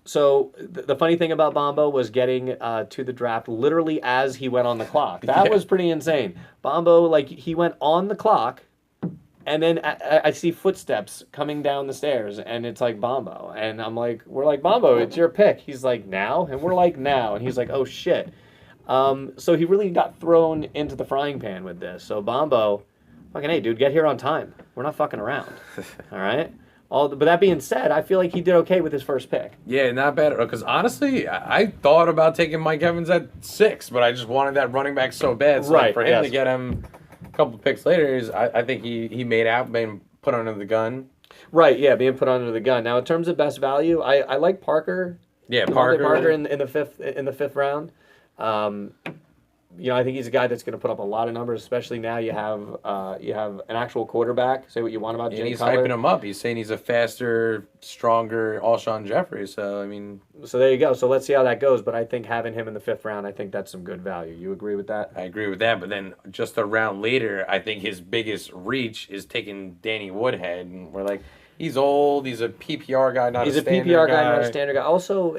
So the funny thing about Bombo was getting to the draft literally as he went on the clock. That was pretty insane. Bombo, he went on the clock, and then I see footsteps coming down the stairs, and it's like Bombo. And I'm like, we're like, Bombo, it's your pick. He's like, now? And we're like, now. And he's like, oh, shit. So he really got thrown into the frying pan with this. So Bombo, fucking, hey, dude, get here on time. We're not fucking around. All right? But that being said, I feel like he did okay with his first pick. Yeah, not bad. Because honestly, I thought about taking Mike Evans at 6, but I just wanted that running back so bad. So for him to get him a couple of picks later, I think he made out, being put under the gun. Right, yeah, being put under the gun. Now, in terms of best value, I like Parker. Yeah, Parker in the fifth round. I think he's a guy that's going to put up a lot of numbers, especially now you have an actual quarterback. Say what you want about And Jay he's Cutler. hyping him up. He's saying he's a faster, stronger Alshon Jeffrey. So, I mean... So there you go. So let's see how that goes. But I think having him in the 5th round, I think that's some good value. You agree with that? I agree with that. But then just a round later, I think his biggest reach is taking Danny Woodhead. And we're like... He's old. He's a PPR guy, not a standard guy. He's a PPR guy, not a standard guy. Also,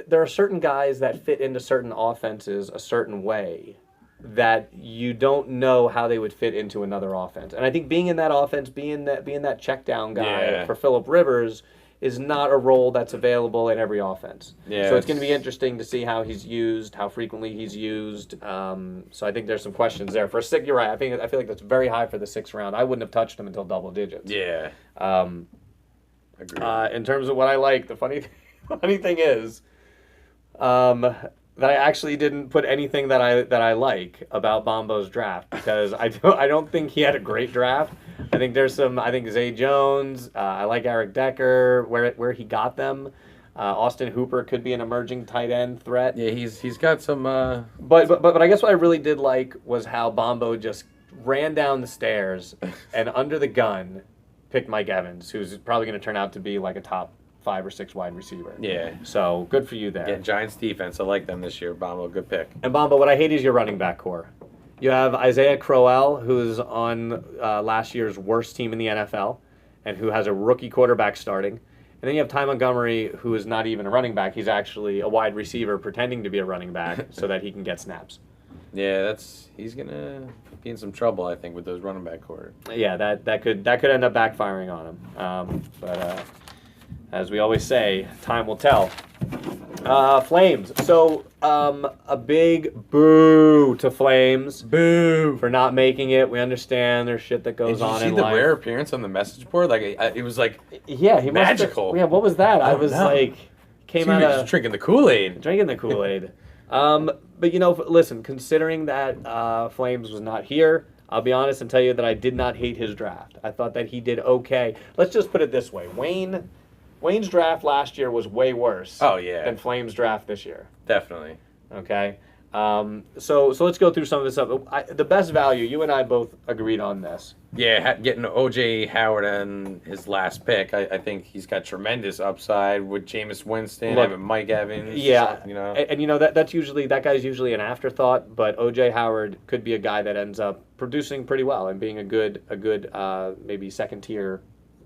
there are certain guys that fit into certain offenses a certain way that you don't know how they would fit into another offense. And I think being in that offense, being that check down guy for Phillip Rivers is not a role that's available in every offense. Yeah, so it's going to be interesting to see how he's used, how frequently he's used. So I think there's some questions there. For a 6th, you're right. I feel like that's very high for the 6th round. I wouldn't have touched him until double digits. Yeah. Agreed. In terms of what I like, the funny thing is, that I actually didn't put anything that I like about Bombo's draft because I don't think he had a great draft. I think Zay Jones. I like Eric Decker where he got them. Austin Hooper could be an emerging tight end threat. Yeah, he's got some. But I guess what I really did like was how Bombo just ran down the stairs and under the gun picked Mike Evans, who's probably going to turn out to be like a top 5 or 6 wide receiver. Yeah. So good for you there. Yeah, Giants defense. I like them this year. Bombo, good pick. And Bombo, what I hate is your running back core. You have Isaiah Crowell, who's on last year's worst team in the NFL, and who has a rookie quarterback starting. And then you have Ty Montgomery, who is not even a running back. He's actually a wide receiver pretending to be a running back so that he can get snaps. Yeah, he's gonna be in some trouble, I think, with those running back core. Yeah, that could end up backfiring on him. But as we always say, time will tell. Flames. So a big boo to Flames. Boo for not making it. We understand there's shit that goes on in life. Did you see the rare appearance on the message board? Like it was like he magical. Yeah, what was that? I was like came out of drinking the Kool-Aid. Drinking the Kool-Aid. But listen, considering that Flames was not here, I'll be honest and tell you that I did not hate his draft. I thought that he did okay. Let's just put it this way. Wayne's draft last year was way worse than Flames' draft this year. Definitely. Okay. So let's go through some of this stuff. The best value, you and I both agreed on this. Yeah, getting O.J. Howard on his last pick, I think he's got tremendous upside with Jameis Winston, having Mike Evans. Yeah, and that guy's usually an afterthought, but O.J. Howard could be a guy that ends up producing pretty well and being a good maybe second tier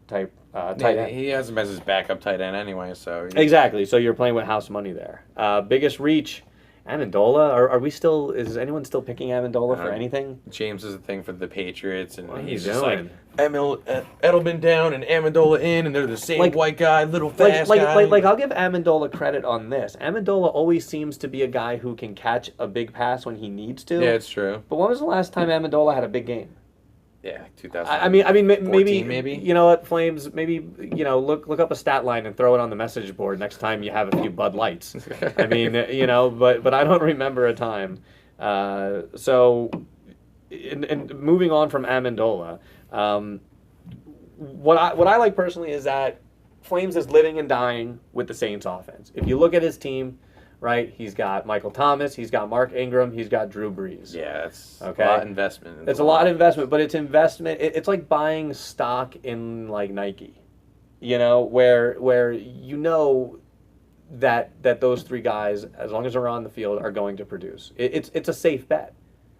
type tight end. He has him as his backup tight end anyway, so exactly. So you're playing with house money there. Biggest reach. Amendola, are we still? Is anyone still picking Amendola for anything? James is a thing for the Patriots, and he's just doing? like Edelman down and Amendola in, and they're the same white guy, little fast guy. Like I'll give Amendola credit on this. Amendola always seems to be a guy who can catch a big pass when he needs to. Yeah, it's true. But when was the last time Amendola had a big game? Yeah, 2000. I mean, maybe you know what, Flames. Maybe look up a stat line and throw it on the message board next time you have a few Bud Lights. I mean, but I don't remember a time. So, and moving on from Amendola, what I like personally is that Flames is living and dying with the Saints offense. If you look at his team. Right, he's got Michael Thomas, he's got Mark Ingram, he's got Drew Brees. Yeah, it's a lot of investment. It's a lot of investment, but it's investment. It's like buying stock in like Nike, where that those 3 guys, as long as they're on the field, are going to produce. It's a safe bet.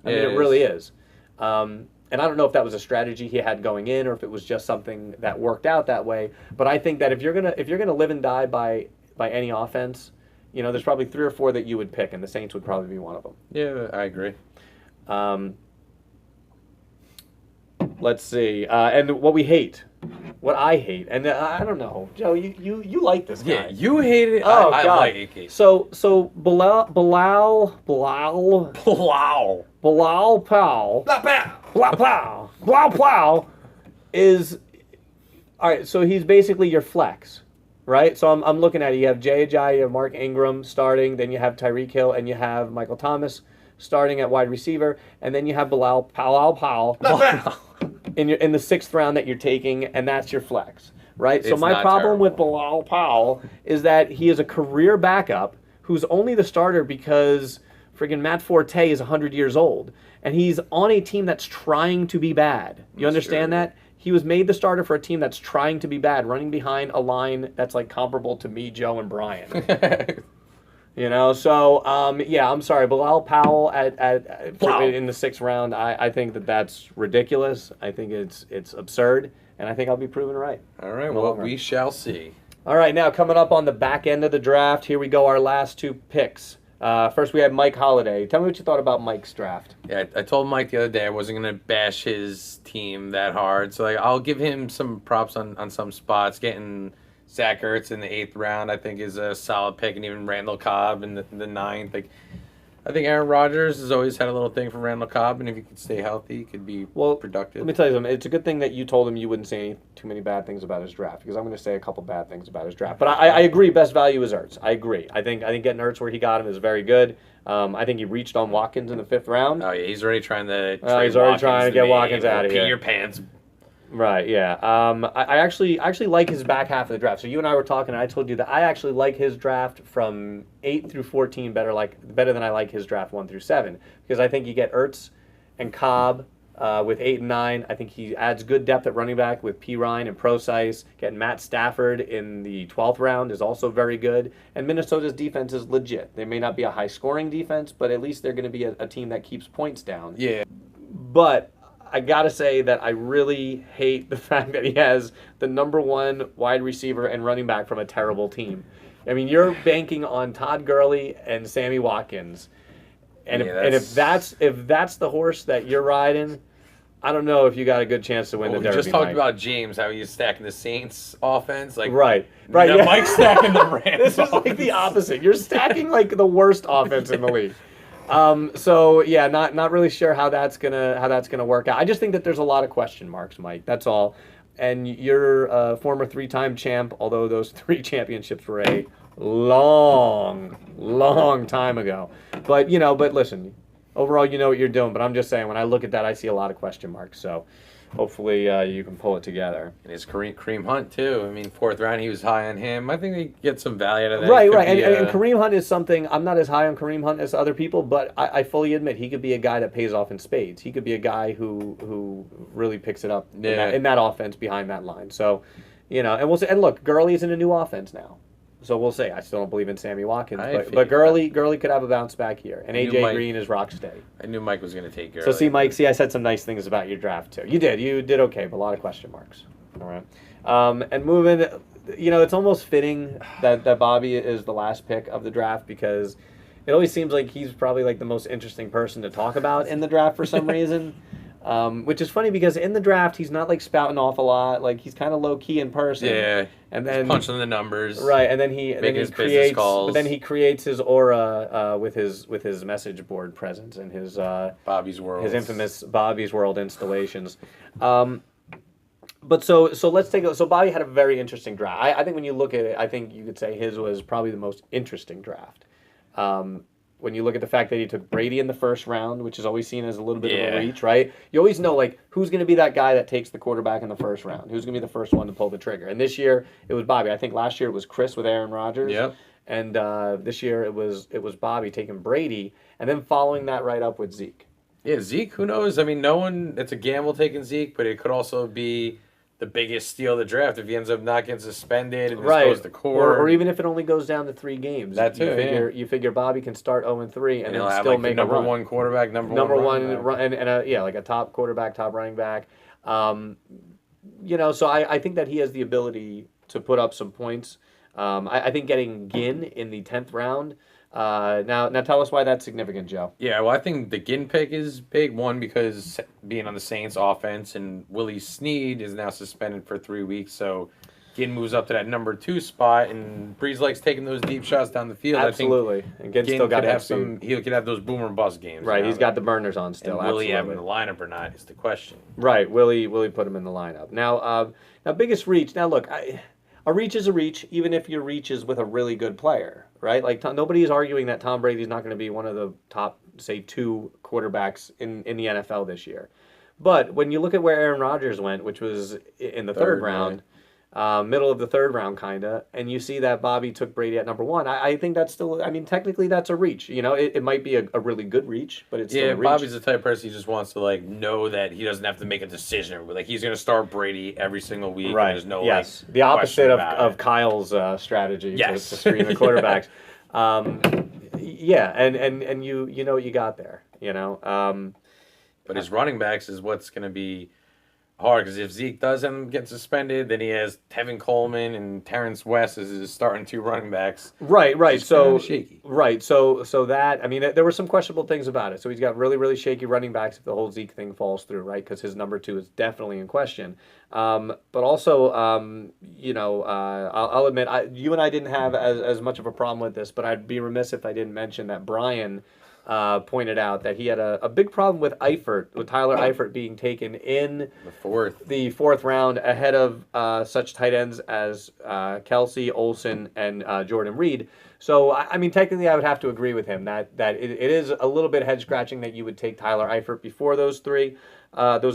I mean, it really is. And I don't know if that was a strategy he had going in, or if it was just something that worked out that way. But I think that if you're gonna live and die by any offense. There's probably 3 or 4 that you would pick, and the Saints would probably be one of them. Yeah, I agree. Let's see. And what we hate. What I hate. And I don't know. Joe, you like this guy. Yeah, you hate it. Oh, I God. like it. So Bilal Powell is... All right, so he's basically your flex. Right, so I'm looking at it. You have Jay Ajayi, you have Mark Ingram starting, then you have Tyreek Hill, and you have Michael Thomas starting at wide receiver, and then you have Bilal Powell in the 6th round that you're taking, and that's your flex. Right, so my problem with Bilal Powell is that he is a career backup who's only the starter because Friggin' Matt Forte is 100 years old, and he's on a team that's trying to be bad. You understand that? He was made the starter for a team that's trying to be bad, running behind a line that's like comparable to me, Joe, and Brian. So yeah, I'm sorry, Bilal Powell in the 6th round. I think that's ridiculous. I think it's absurd, and I think I'll be proven right. All right, well, we shall see. All right, now coming up on the back end of the draft, here we go, our last 2 picks. First, we have Mike Holiday. Tell me what you thought about Mike's draft. Yeah, I told Mike the other day I wasn't going to bash his team that hard. So I'll give him some props on some spots. Getting Zach Ertz in the 8th round, I think, is a solid pick. And even Randall Cobb in the 9th. I think Aaron Rodgers has always had a little thing for Randall Cobb. And if he could stay healthy, he could be productive. Let me tell you something. It's a good thing that you told him you wouldn't say too many bad things about his draft, because I'm going to say a couple bad things about his draft. But I agree, best value is Ertz. I agree. I think getting Ertz where he got him is very good. I think he reached on Watkins in the 5th round. Oh, yeah, he's already trying to get Watkins out of here. Pee your pants. Right, yeah. I actually like his back half of the draft. So you and I were talking, and I told you that I actually like his draft from 8 through 14 better than I like his draft 1 through 7, because I think you get Ertz and Cobb with 8 and 9. I think he adds good depth at running back with P. Ryan and Procise. Getting Matt Stafford in the 12th round is also very good. And Minnesota's defense is legit. They may not be a high-scoring defense, but at least they're going to be a team that keeps points down. Yeah. But I got to say that I really hate the fact that he has the number 1 wide receiver and running back from a terrible team. I mean, you're banking on Todd Gurley and Sammy Watkins. And if that's the horse that you're riding, I don't know if you got a good chance to win the Derby. We just talked about James, how he's stacking the Saints offense. Right. Yeah. Mike's stacking the Rams. This is like the opposite. You're stacking like the worst offense in the league. So yeah, not really sure how that's gonna work out. I just think that there's a lot of question marks, Mike. That's all. And you're a former 3-time champ, although those 3 championships were a long time ago. But listen, overall you know what you're doing. But I'm just saying, when I look at that, I see a lot of question marks. So hopefully you can pull it together. And his Kareem Hunt too. I mean, 4th round, he was high on him. I think they get some value out of that. Right. And Kareem Hunt is something, I'm not as high on Kareem Hunt as other people, but I fully admit he could be a guy that pays off in spades. He could be a guy who really picks it up in that offense behind that line. So, and we'll see. And look, Gurley's in a new offense now. So we'll see. I still don't believe in Sammy Watkins, but Gurley could have a bounce back here. And AJ Green is rock steady. I knew Mike was going to take Gurley. So see, Mike, I said some nice things about your draft too. You did okay, but a lot of question marks. All right. And moving, it's almost fitting that Bobby is the last pick of the draft, because it always seems like he's probably like the most interesting person to talk about in the draft for some reason. Which is funny, because in the draft he's not like spouting off a lot. Like, he's kind of low key in person. Yeah. And then punching the numbers. Right, and then he creates calls. But then he creates his aura with his message board presence and his Bobby's World. His infamous Bobby's World installations. But so let's take a look. So Bobby had a very interesting draft. I think when you look at it, I think you could say his was probably the most interesting draft. When you look at the fact that he took Brady in the 1st round, which is always seen as a little bit of a reach, right? You always know, like, who's going to be that guy that takes the quarterback in the 1st round? Who's going to be the first one to pull the trigger? And this year, it was Bobby. I think last year it was Chris with Aaron Rodgers. Yep. And this year it was Bobby taking Brady, and then following that right up with Zeke. Yeah, Zeke, who knows? I mean, it's a gamble taking Zeke, but it could also be the biggest steal of the draft if he ends up not getting suspended and goes to court. Or even if it only goes down to 3 games. That too. You figure Bobby can start 0-3 and then still like make number a run. one quarterback, number one run, and like a top quarterback, top running back. So I think that he has the ability to put up some points. I think getting Ginn in the 10th round. Now tell us why that's significant, Joe. Yeah, well, I think the Ginn pick is big. One, because being on the Saints offense, and Willie Snead is now suspended for 3 weeks, so Ginn moves up to that number 2 spot, and Breeze likes taking those deep shots down the field. Absolutely. And Ginn still got that speed. He could have those boomer bust games. Right, he's got the burners on still. And Willie have him in the lineup or not is the question. Right, Willie put him in the lineup. Now biggest reach. Now look, a reach is a reach, even if your reach is with a really good player, right? Like, nobody is arguing that Tom Brady's not going to be one of the top, say, 2 quarterbacks in the NFL this year. But when you look at where Aaron Rodgers went, which was in the 3rd round, middle of the third round, kind of, and you see that Bobby took Brady at number 1, I think that's still, I mean, technically that's a reach. You know, it might be a really good reach, but it's still a reach. Bobby's the type of person he just wants to like know that he doesn't have to make a decision. Like he's gonna start Brady every single week. Right. And there's no yes. like The opposite question of about Kyle's strategy Yes. to screen the quarterbacks. Yeah, and you know what you got there. You know. But his running backs is what's gonna be hard because if Zeke does end up getting suspended, then he has Tevin Coleman and Terrence West as his starting 2 running backs. Right. It's kinda shaky. Right. So that, I mean, there were some questionable things about it. So he's got really, really shaky running backs if the whole Zeke thing falls through, right? Because his number 2 is definitely in question. But also, you know, I'll admit, you and I didn't have as much of a problem with this, but I'd be remiss if I didn't mention that Brian pointed out that he had a big problem with Tyler Eifert being taken in the fourth round ahead of such tight ends as Kelsey, Olsen, and Jordan Reed. So, I mean, technically I would have to agree with him that it is a little bit head-scratching that you would take Tyler Eifert before those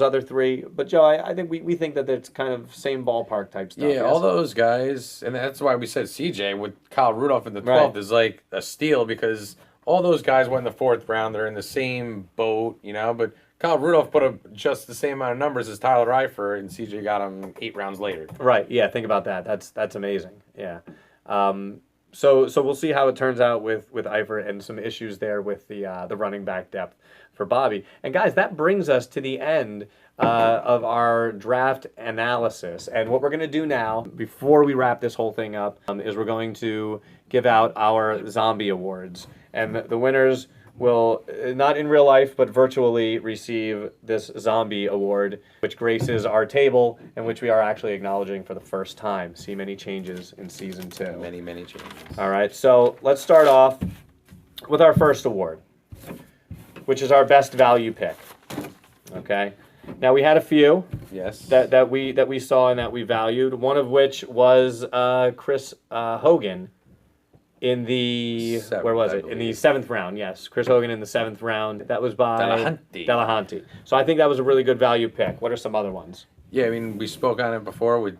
other 3. But, Joe, I think we think that it's kind of same ballpark type stuff. Yeah, yes? all those guys, and that's why we said CJ with Kyle Rudolph in the 12th is like a steal because all those guys went in the 4th round. They're in the same boat, you know, but Kyle Rudolph put up just the same amount of numbers as Tyler Eifert, and CJ got him 8 rounds later. Right, yeah, think about that. That's amazing, yeah. So we'll see how it turns out with Eifert and some issues there with the running back depth for Bobby. And guys, that brings us to the end of our draft analysis. And what we're going to do now, before we wrap this whole thing up, is we're going to give out our zombie awards. And the winners will, not in real life, but virtually receive this zombie award, which graces our table and which we are actually acknowledging for the first time. See many changes in season 2. Many, many changes. All right, so let's start off with our first award, which is our best value pick. Okay. Now we had a few that we saw and that we valued. One of which was Chris Hogan in the in the 7th round. Yes, Chris Hogan in the 7th round. That was by Delahanty. So I think that was a really good value pick. What are some other ones? Yeah, I mean we spoke on it before with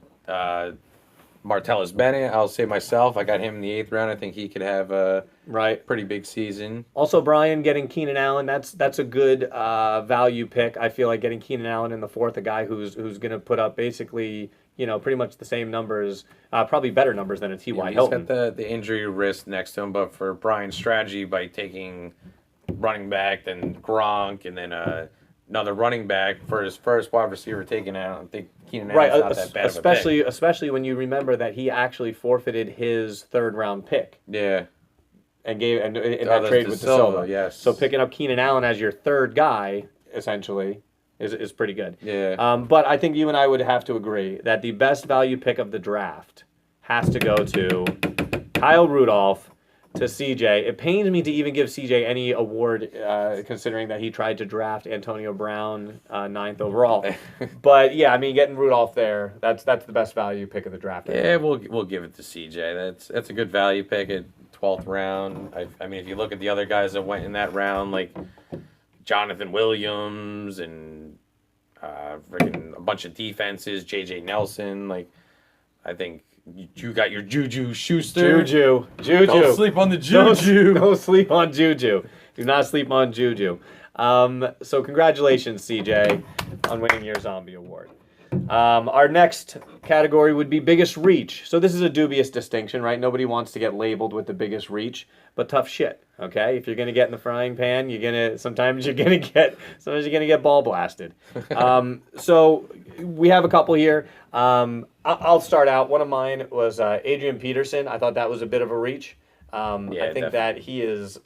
Martellus Bennett. I'll say myself, I got him in the 8th round. I think he could have a pretty big season. Also, Brian getting Keenan Allen. That's a good value pick. I feel like getting Keenan Allen in the 4th, a guy who's going to put up basically, you know, pretty much the same numbers, probably better numbers than a T.Y. Hilton. He's got the injury risk next to him, but for Brian's strategy by taking running back, then Gronk, and then another running back for his first wide receiver taken out, I think Keenan Allen's not that bad of a pick. Especially when you remember that he actually forfeited his 3rd round pick. Yeah. And gave in that trade with De Silva. Yes. So picking up Keenan Allen as your 3rd guy, essentially, is pretty good. Yeah. But I think you and I would have to agree that the best value pick of the draft has to go to Kyle Rudolph to CJ. It pains me to even give CJ any award, considering that he tried to draft Antonio Brown 9th overall. But yeah, I mean, getting Rudolph there, that's the best value pick of the draft. Yeah, we'll give it to CJ. That's a good value pick at 12th round. I mean, if you look at the other guys that went in that round, like Jonathan Williams and freaking a bunch of defenses, J.J. Nelson, like I think you got your Juju Schuster. Juju. Don't sleep on the Juju. Don't sleep on Juju. Do not sleep on Juju. So congratulations, CJ, on winning your zombie award. Our next category would be biggest reach. So this is a dubious distinction, right? Nobody wants to get labeled with the biggest reach, but tough shit. Okay, if you're gonna get in the frying pan, sometimes you're gonna get ball blasted. So we have a couple here. I'll start out. One of mine was Adrian Peterson. I thought that was a bit of a reach. I think definitely. that he is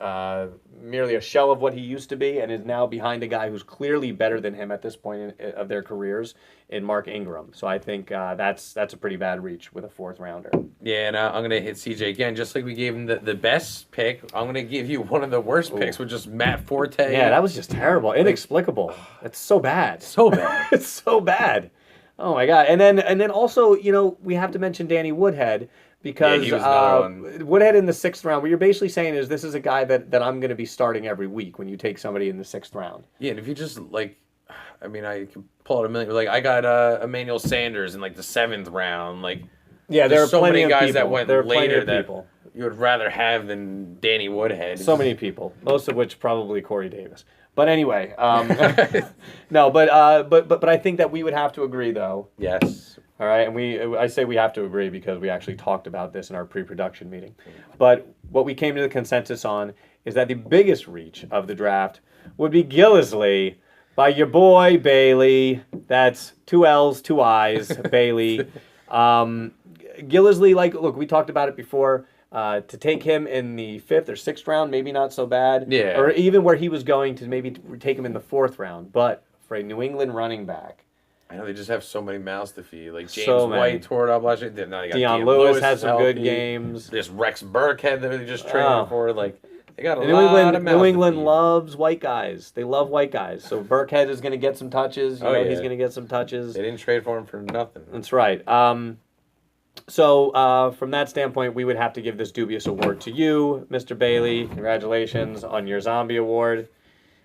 merely a shell of what he used to be and is now behind a guy who's clearly better than him at this point of their careers in Mark Ingram. So I think that's a pretty bad reach with a 4th rounder. Yeah, and I'm going to hit CJ again. Just like we gave him the best pick, I'm going to give you one of the worst picks, which is Matt Forte. Yeah, that was just terrible. Inexplicable. It's so bad. So bad. It's so bad. Oh, my God. And then also, you know, we have to mention Danny Woodhead. Because he was another one. Woodhead in the 6th round, what you're basically saying is this is a guy that I'm going to be starting every week when you take somebody in the 6th round. Yeah, and if you just, like, I mean, I could pull out a million. Like I got Emmanuel Sanders in like the 7th round. Like Yeah, there are there's so plenty many of guys people. that went There are plenty later of that people. you would rather have than Danny Woodhead. So many people, most of which probably Corey Davis. But anyway, no, but I think that we would have to agree, though. Yes. All right, and I say we have to agree because we actually talked about this in our pre-production meeting. But what we came to the consensus on is that the biggest reach of the draft would be Gillisley by your boy Bailey. That's 2 L's, 2 I's, Bailey. Gillisley, like, look, we talked about it before. To take him in the 5th or 6th round, maybe not so bad. Yeah. Or even where he was going to maybe take him in the 4th round. But for a New England running back, I know they just have so many mouths to feed. Like James So many. White tore it up last year. Now they got Deion Lewis is had some good healthy. games. There's Rex Burkhead that they just traded Oh. for. Like they got a New lot England, of mouths New to England feed. loves white guys. They love white guys. So Burkhead is going to get some touches. You Oh, know, yeah. he's going to get some touches. They didn't trade for him for nothing. That's right. So from that standpoint, we would have to give this dubious award to you, Mr. Bailey. Congratulations on your Zombie Award.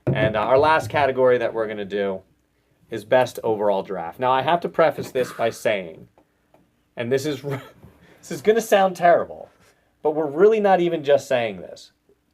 And our last category that we're going to do is Best Overall Draft. Now, I have to preface this by saying, and this is going to sound terrible, but we're really not even just saying this.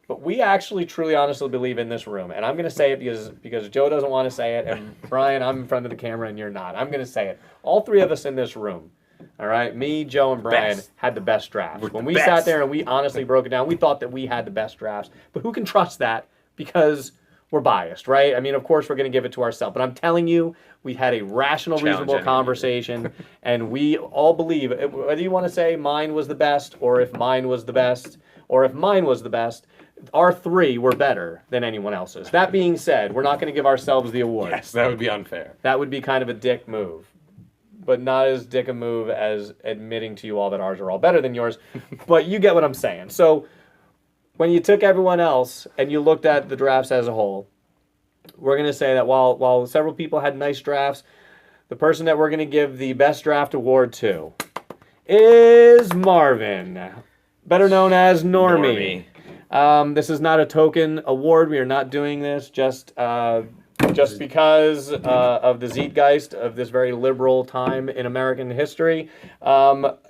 But we actually, truly, honestly believe in this room, and I'm going to say it because Joe doesn't want to say it, and Brian, I'm in front of the camera and you're not. I'm going to say it. All 3 of us in this room, all right, me, Joe, and Brian had the best drafts. We're When the we sat best. there and we honestly broke it down, we thought that we had the best drafts. But who can trust that? Because we're biased, right? I mean, of course, we're going to give it to ourselves. But I'm telling you, we had a rational, Challenge reasonable anyone. conversation, and we all believe, whether you want to say mine was the best, or if mine was the best, or if mine was the best, our 3 were better than anyone else's. That being said, we're not going to give ourselves the award. Yes, that would be unfair. That would be kind of a dick move. But not as dick a move as admitting to you all that ours are all better than yours. But you get what I'm saying. So when you took everyone else and you looked at the drafts as a whole, we're going to say that while several people had nice drafts, the person that we're going to give the best draft award to is Marvin, better known as Normie. This is not a token award. We are not doing this just because of the zeitgeist of this very liberal time in American history.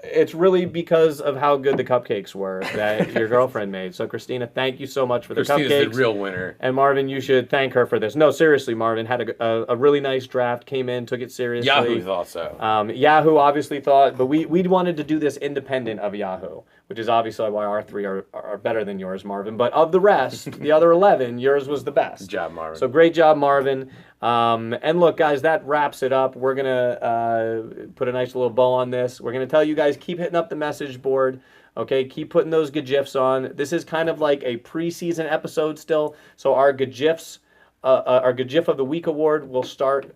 It's really because of how good the cupcakes were that your girlfriend made. So, Christina, thank you so much for the Christina's cupcakes. the real winner. And Marvin, you should thank her for this. No, seriously, Marvin had a really nice draft, came in, took it seriously. Yahoo thought so. Yahoo obviously thought, but we wanted to do this independent of Yahoo, which is obviously why our 3 are better than yours, Marvin. But of the rest, the other 11, yours was the best. Good job, Marvin. So great job, Marvin. And look, guys, that wraps it up. We're going to put a nice little bow on this. We're going to tell you guys, keep hitting up the message board. Okay, keep putting those GIFs on. This is kind of like a preseason episode still. So our GIFs, our GIF of the Week award will start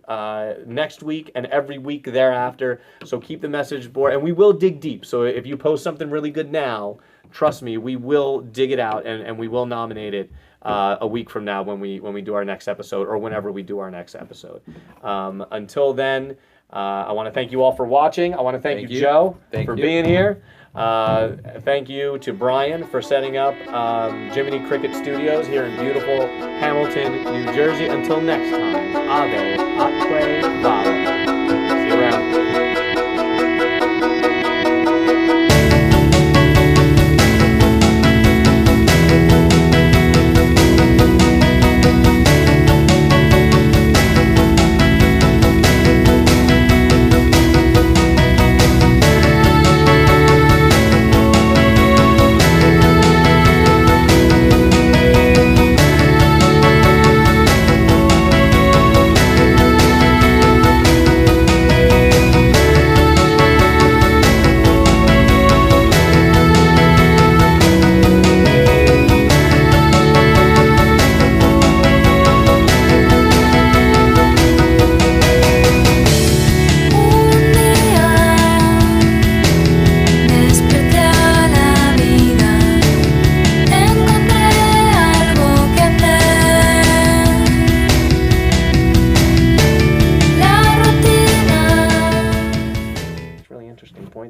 next week and every week thereafter. So keep the message board. And we will dig deep. So if you post something really good now, trust me, we will dig it out and we will nominate it a week from now when we do our next episode or whenever we do our next episode. Until then, I want to thank you all for watching. I want to thank you, Joe, for being here. Thank you to Brian for setting up Jiminy Cricket Studios here in beautiful Hamilton, New Jersey. Until next time, Ave Atque Vale. See you around.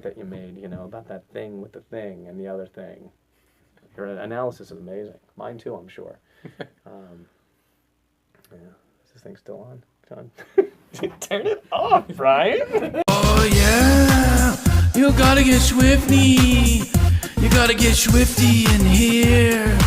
That you made, about that thing with the thing and the other thing. Your analysis is amazing. Mine too, I'm sure. Yeah, is this thing still on? Turn it off, Brian. Oh yeah, you gotta get swifty. You gotta get swifty in here.